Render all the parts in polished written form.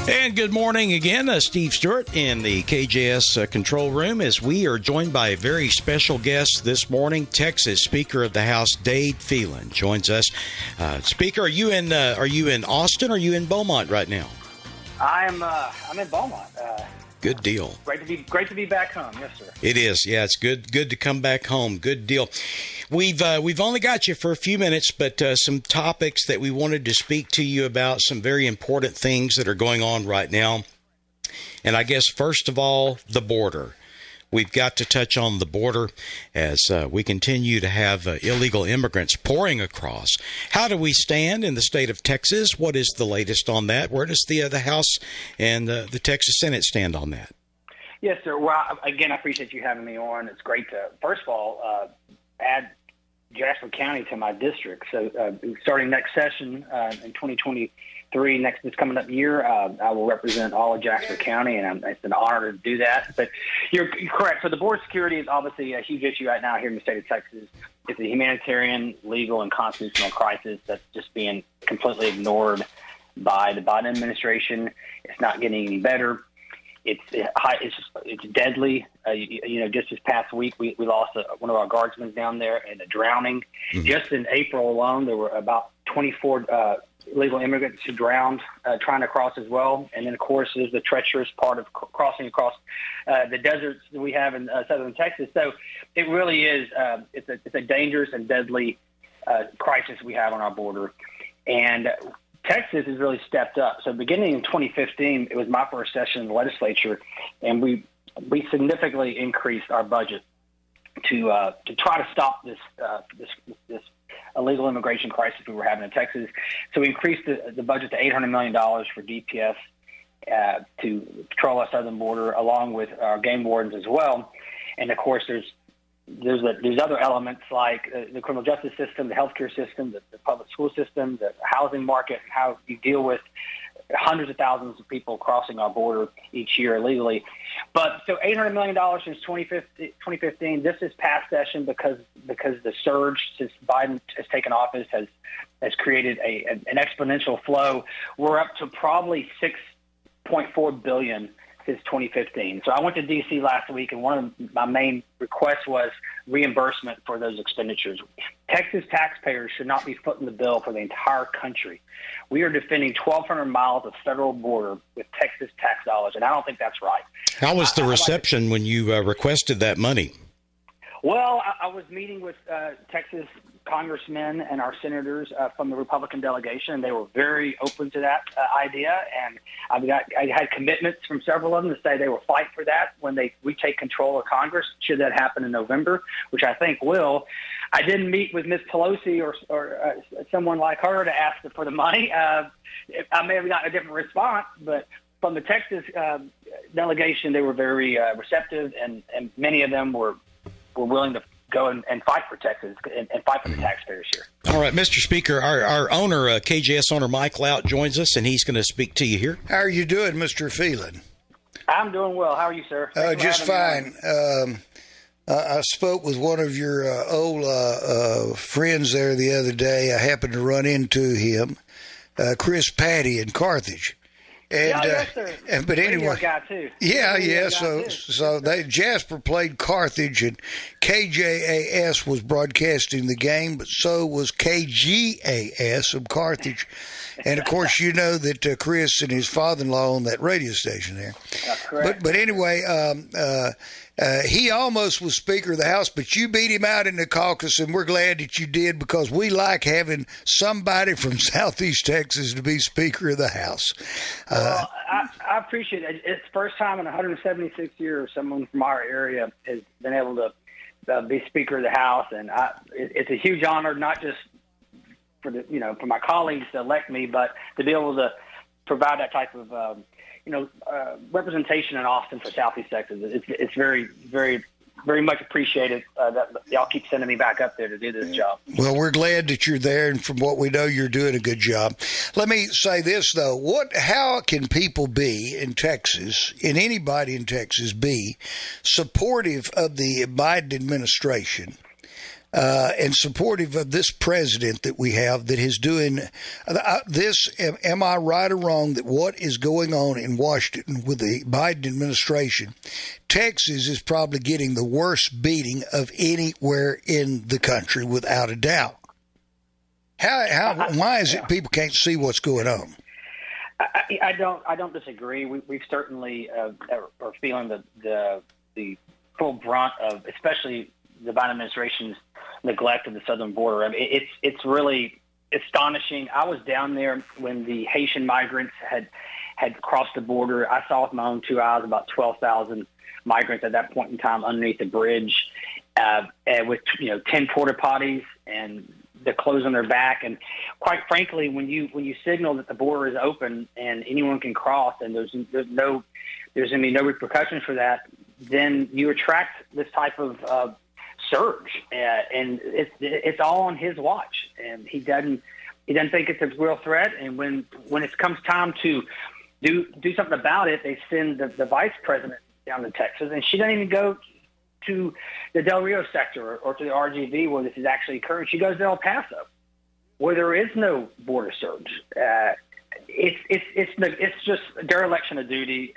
And good morning again, Steve Stewart in the KJS control room as we are joined by a very special guest this morning. Texas Speaker of the House Dade Phelan joins us. Speaker, are you in Austin or are you in Beaumont right now? I'm in Beaumont. Good deal. Great to be back home. Yes, sir. It is. Yeah, it's good to come back home. Good deal. We've only got you for a few minutes, but some topics that we wanted to speak to you about, some very important things that are going on right now. And I guess, first of all, the border. We've got to touch on the border as we continue to have illegal immigrants pouring across. How do we stand in the state of Texas? What is the latest on that? Where does the House and the Texas Senate stand on that? Yes, sir. Well, again, I appreciate you having me on. It's great to, first of all, add Jasper County to my district. So starting next session in 2023, this coming up year, I will represent all of Jasper County, and it's an honor to do that. But you're correct. So the border security is obviously a huge issue right now here in the state of Texas. It's a humanitarian, legal, and constitutional crisis that's just being completely ignored by the Biden administration. It's not getting any better. It's deadly. Just this past week, we lost one of our guardsmen down there in a drowning. Mm-hmm. Just in April alone, there were about 24 illegal immigrants who drowned trying to cross as well. And then, of course, there's the treacherous part of crossing across the deserts that we have in southern Texas. So it really is it's a dangerous and deadly crisis we have on our border. And Texas has really stepped up. So beginning in 2015, it was my first session in the legislature, and we significantly increased our budget to try to stop this illegal immigration crisis we were having in Texas. So we increased the budget to $800 million for DPS to patrol our southern border, along with our game wardens as well. And of course, there's other elements like the criminal justice system, the healthcare system, the public school system, the housing market, and how you deal with hundreds of thousands of people crossing our border each year illegally. But so $800 million since 2015. This is past session because the surge since Biden has taken office has created an exponential flow. We're up to probably $6.4 billion since 2015. So I went to D.C. last week, and one of my main requests was reimbursement for those expenditures. Texas taxpayers should not be footing the bill for the entire country. We are defending 1,200 miles of federal border with Texas tax dollars, and I don't think that's right. How was the reception when you requested that money? Well, I was meeting with Texas congressmen and our senators from the Republican delegation, and they were very open to that idea. And I had commitments from several of them to say they will fight for that when we take control of Congress, should that happen in November, which I think will. I didn't meet with Ms. Pelosi or someone like her to ask for the money. I may have gotten a different response, but from the Texas delegation, they were very receptive, and many of them were willing to go and fight for Texas and fight for the taxpayers here. All right, Mr. Speaker, our owner, KJS owner Mike Lout, joins us, and he's going to speak to you here. How are you doing, Mr. Phelan? I'm doing well. How are you, sir? Just fine. I spoke with one of your old friends there the other day. I happened to run into him, Chris Patty in Carthage. And, yes, sir. But anyway, guy too. Yeah. So Jasper played Carthage, and KJAS was broadcasting the game, but so was KGAS of Carthage. And of course, you know that Chris and his father-in-law own that radio station there. That's correct. But anyway, he almost was Speaker of the House, but you beat him out in the caucus, and we're glad that you did, because we like having somebody from Southeast Texas to be Speaker of the House. Well, I appreciate it. It's the first time in 176 years someone from our area has been able to be Speaker of the House, and it's a huge honor, not just for my colleagues to elect me, but to be able to provide that type of representation in Austin for Southeast Texas. It's very, very, very much appreciated that y'all keep sending me back up there to do this job. Well, we're glad that you're there, and from what we know, you're doing a good job. Let me say this, though. How can people be in Texas, and anybody in Texas, be supportive of the Biden administration and supportive of this president that we have that is doing this. Am I right or wrong that what is going on in Washington with the Biden administration, Texas is probably getting the worst beating of anywhere in the country, without a doubt? Why is it people can't see what's going on? I don't disagree. We've certainly are feeling the full brunt of, especially the Biden administration's neglect of the southern border. I mean, it's really astonishing. I was down there when the Haitian migrants had crossed the border. I saw with my own 2 eyes about 12,000 migrants at that point in time underneath the bridge, with 10 porta potties and the clothes on their back. And quite frankly, when you signal that the border is open and anyone can cross, and there's going to be no repercussions for that, then you attract this type of surge, and it's all on his watch. And he doesn't think it's a real threat. And when it comes time to do something about it, they send the vice president down to Texas, and she doesn't even go to the Del Rio sector or to the RGV where this is actually occurring. She goes to El Paso, where there is no border surge. It's just dereliction of duty,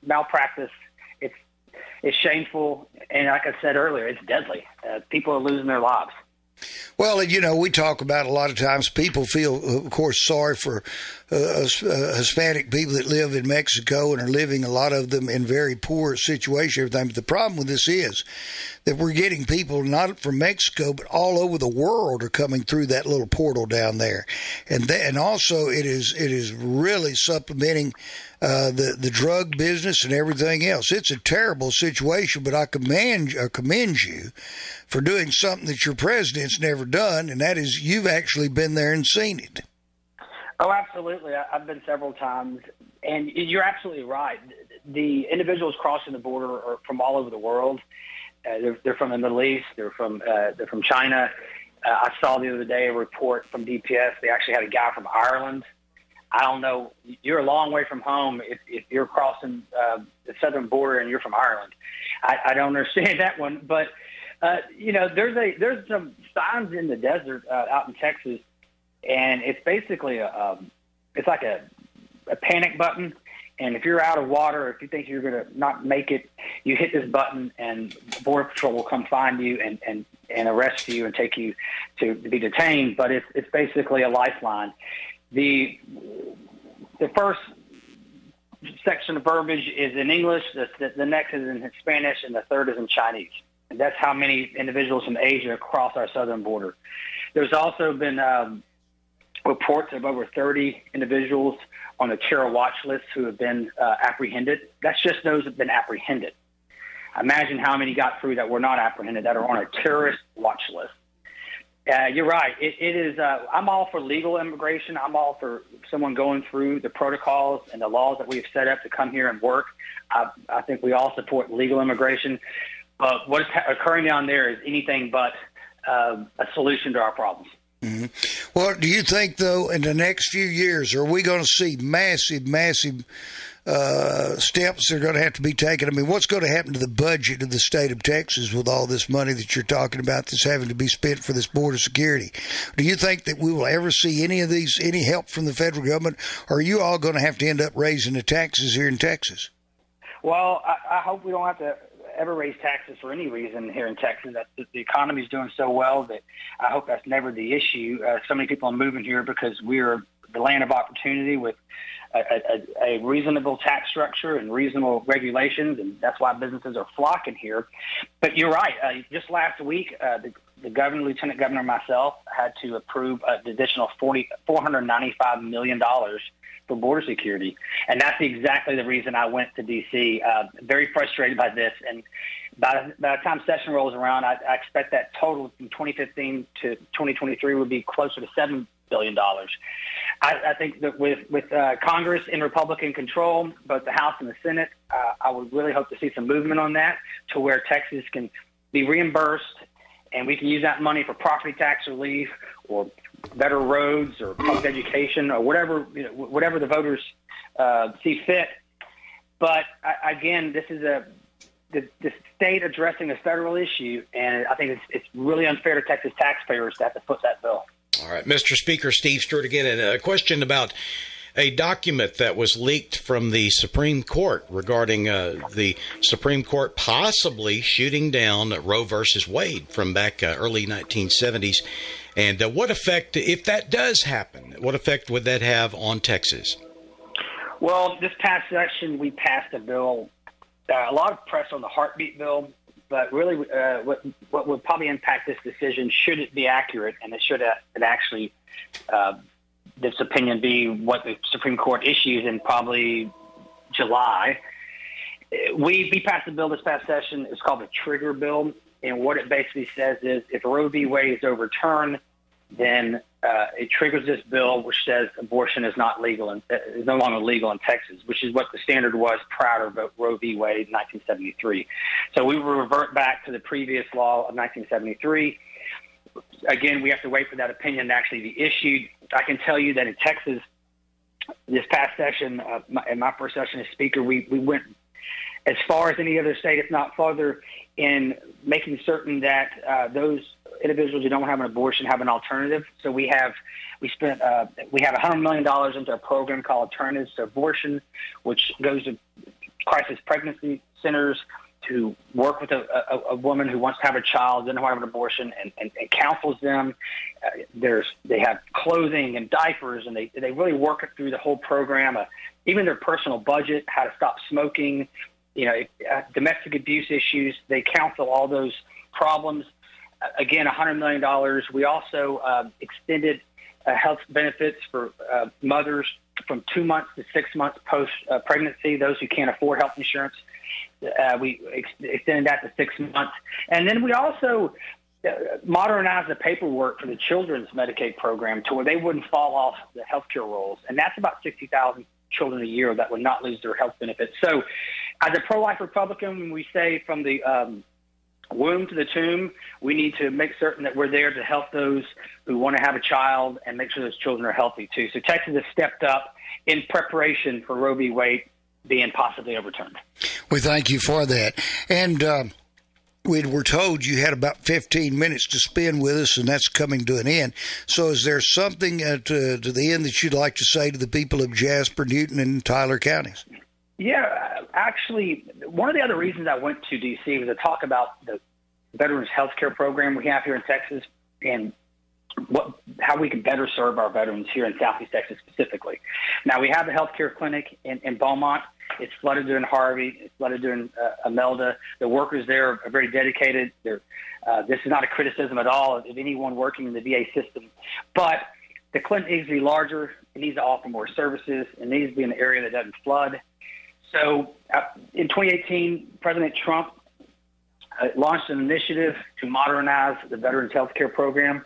malpractice. It's shameful, and like I said earlier, it's deadly. People are losing their lives. Well, we talk about a lot of times people feel, of course, sorry for Hispanic people that live in Mexico and are living, a lot of them, in very poor situation, everything. But the problem with this is that we're getting people not from Mexico, but all over the world are coming through that little portal down there. And also it is really supplementing the drug business and everything else. It's a terrible situation, but I commend you for doing something that your president's never done, and that is you've actually been there and seen it. Oh, absolutely. I've been several times, and you're absolutely right. The individuals crossing the border are from all over the world. They're from the Middle East. They're from China. I saw the other day a report from DPS. They actually had a guy from Ireland. I don't know. You're a long way from home if you're crossing the southern border and you're from Ireland. I don't understand that one, but there's some signs in the desert out in Texas, and it's basically it's like a panic button. And if you're out of water, if you think you're going to not make it, you hit this button, and Border Patrol will come find you and arrest you and take you to be detained. But it's basically a lifeline. The first section of verbiage is in English, the next is in Spanish, and the third is in Chinese. And that's how many individuals from Asia cross our southern border. There's also been reports of over 30 individuals on the terror watch list who have been apprehended. That's just those that have been apprehended. Imagine how many got through that were not apprehended, that are on a terrorist watch list. You're right. It is. I'm all for legal immigration. I'm all for someone going through the protocols and the laws that we have set up to come here and work. I think we all support legal immigration. But what is occurring down there is anything but a solution to our problems. Mm-hmm. Well, do you think, though, in the next few years, are we going to see massive steps that are going to have to be taken? I mean, what's going to happen to the budget of the state of Texas with all this money that you're talking about that's having to be spent for this border security? Do you think that we will ever see any help from the federal government, or are you all going to have to end up raising the taxes here in Texas? Well, I hope we don't have to ever raise taxes for any reason here in Texas. That the economy is doing so well that I hope that's never the issue. So many people are moving here because we're the land of opportunity with a reasonable tax structure and reasonable regulations, and that's why businesses are flocking here. But you're right. Just last week, the governor, lieutenant governor, and myself had to approve the additional $495 million for border security, and that's exactly the reason I went to D.C. Very frustrated by this, and by the time session rolls around, I expect that total from 2015 to 2023 would be closer to $7 billion. I think that with Congress in Republican control, both the House and the Senate, I would really hope to see some movement on that to where Texas can be reimbursed, and we can use that money for property tax relief or better roads or public education or whatever the voters see fit. But again, this is the state addressing a federal issue, and I think it's really unfair to Texas taxpayers to have to foot that bill. All right, Mr. Speaker, Steve Stewart again, and a question about a document that was leaked from the Supreme Court regarding the Supreme Court possibly shooting down Roe versus Wade from back early 1970s. And what effect, if that does happen, what effect would that have on Texas? Well, this past session, we passed a bill, a lot of press on the heartbeat bill, but really what would probably impact this decision, should it be accurate, and it should it actually this opinion be what the Supreme Court issues in probably July. We passed a bill this past session. It's called the Trigger Bill, and what it basically says is if Roe v. Wade is overturned, then it triggers this bill which says abortion is not legal and is no longer legal in Texas, which is what the standard was prior to Roe v. Wade in 1973. So we will revert back to the previous law of 1973. Again, we have to wait for that opinion to actually be issued. I can tell you that in Texas, this past session, in my first session as Speaker, we went as far as any other state, if not farther, in making certain that those individuals who don't have an abortion have an alternative. So we have $100 million into a program called Alternatives to Abortion, which goes to crisis pregnancy centers to work with a woman who wants to have a child, doesn't want to have an abortion, and counsels them. They have clothing and diapers, and they really work it through the whole program, even their personal budget, how to stop smoking, domestic abuse issues. They counsel all those problems. Again, $100 million. We also extended health benefits for mothers from 2 months to 6 months post-pregnancy, those who can't afford health insurance. We extended that to 6 months. And then we also modernized the paperwork for the children's Medicaid program to where they wouldn't fall off the healthcare rolls. And that's about 60,000 children a year that would not lose their health benefits. So as a pro-life Republican, we say from the womb to the tomb, we need to make certain that we're there to help those who want to have a child and make sure those children are healthy too. So Texas has stepped up in preparation for Roe v. Wade being possibly overturned. We thank you for that. And we were told you had about 15 minutes to spend with us, and that's coming to an end. So is there something to the end that you'd like to say to the people of Jasper, Newton, and Tyler counties? Yeah, actually, one of the other reasons I went to D.C. was to talk about the Veterans Health Care program we have here in Texas and how we can better serve our veterans here in Southeast Texas specifically. Now, we have a healthcare clinic in Beaumont. It's flooded during Harvey. It's flooded during Imelda. The workers there are very dedicated. This is not a criticism at all of anyone working in the VA system, but the clinic needs to be larger. It needs to offer more services. It needs to be in an area that doesn't flood. So in 2018, President Trump launched an initiative to modernize the Veterans Health Care program.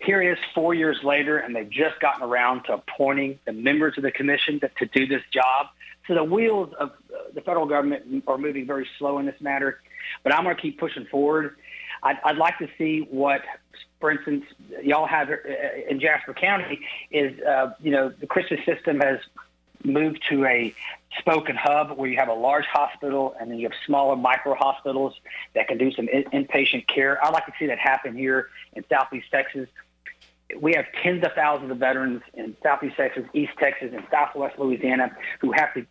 Here he is 4 years later, and they've just gotten around to appointing the members of the commission to do this job. So the wheels of the federal government are moving very slow in this matter, but I'm going to keep pushing forward. I'd like to see what, for instance, y'all have in Jasper County is, the Christian system has moved to a spoke and hub where you have a large hospital and then you have smaller micro hospitals that can do some inpatient care. I'd like to see that happen here in Southeast Texas. We have tens of thousands of veterans in Southeast Texas, East Texas, and Southwest Louisiana who have to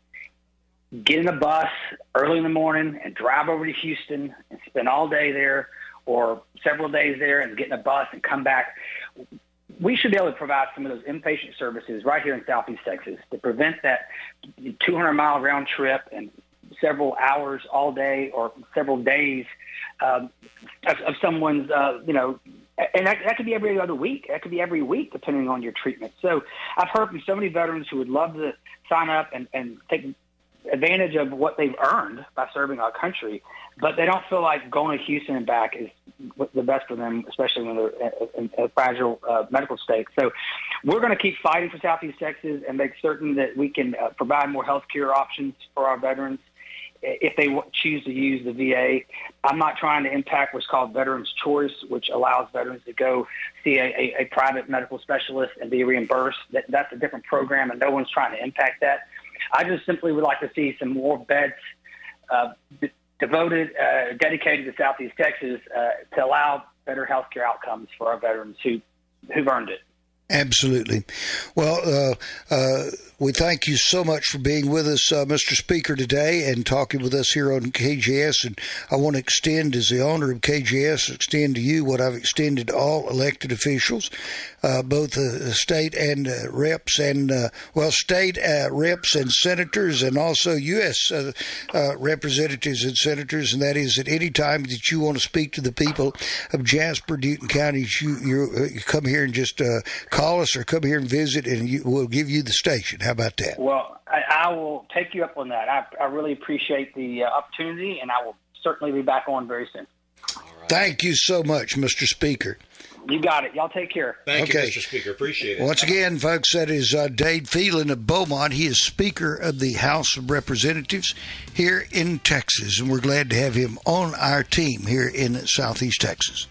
get in a bus early in the morning and drive over to Houston and spend all day there or several days there and get in a bus and come back. We should be able to provide some of those inpatient services right here in Southeast Texas to prevent that 200-mile round trip and several hours all day or several days of someone's, and that could be every other week. That could be every week, depending on your treatment. So I've heard from so many veterans who would love to sign up and take advantage of what they've earned by serving our country, but they don't feel like going to Houston and back is the best for them, especially when they're in a fragile medical state. So we're going to keep fighting for Southeast Texas and make certain that we can provide more health care options for our veterans if they choose to use the VA. I'm not trying to impact what's called Veterans Choice, which allows veterans to go see a private medical specialist and be reimbursed. That's a different program, and no one's trying to impact that. I just simply would like to see some more beds dedicated to Southeast Texas to allow better healthcare outcomes for our veterans who've earned it. Absolutely. Well, we thank you so much for being with us, Mr. Speaker, today and talking with us here on KJS. And I want to extend, as the owner of KJS, extend to you what I've extended to all elected officials, both state and reps and, state reps and senators, and also U.S. Representatives and senators. And that is, at any time that you want to speak to the people of Jasper, Newton counties, you come here and just call us or come here and visit, and we'll give you the station. How about that? Well, I will take you up on that. I really appreciate the opportunity, and I will certainly be back on very soon. All right. Thank you so much, Mr. Speaker. You got it. Y'all take care. Thank you, Mr. Speaker. Appreciate it. Once again, folks, that is Dade Phelan of Beaumont. He is Speaker of the House of Representatives here in Texas, and we're glad to have him on our team here in Southeast Texas.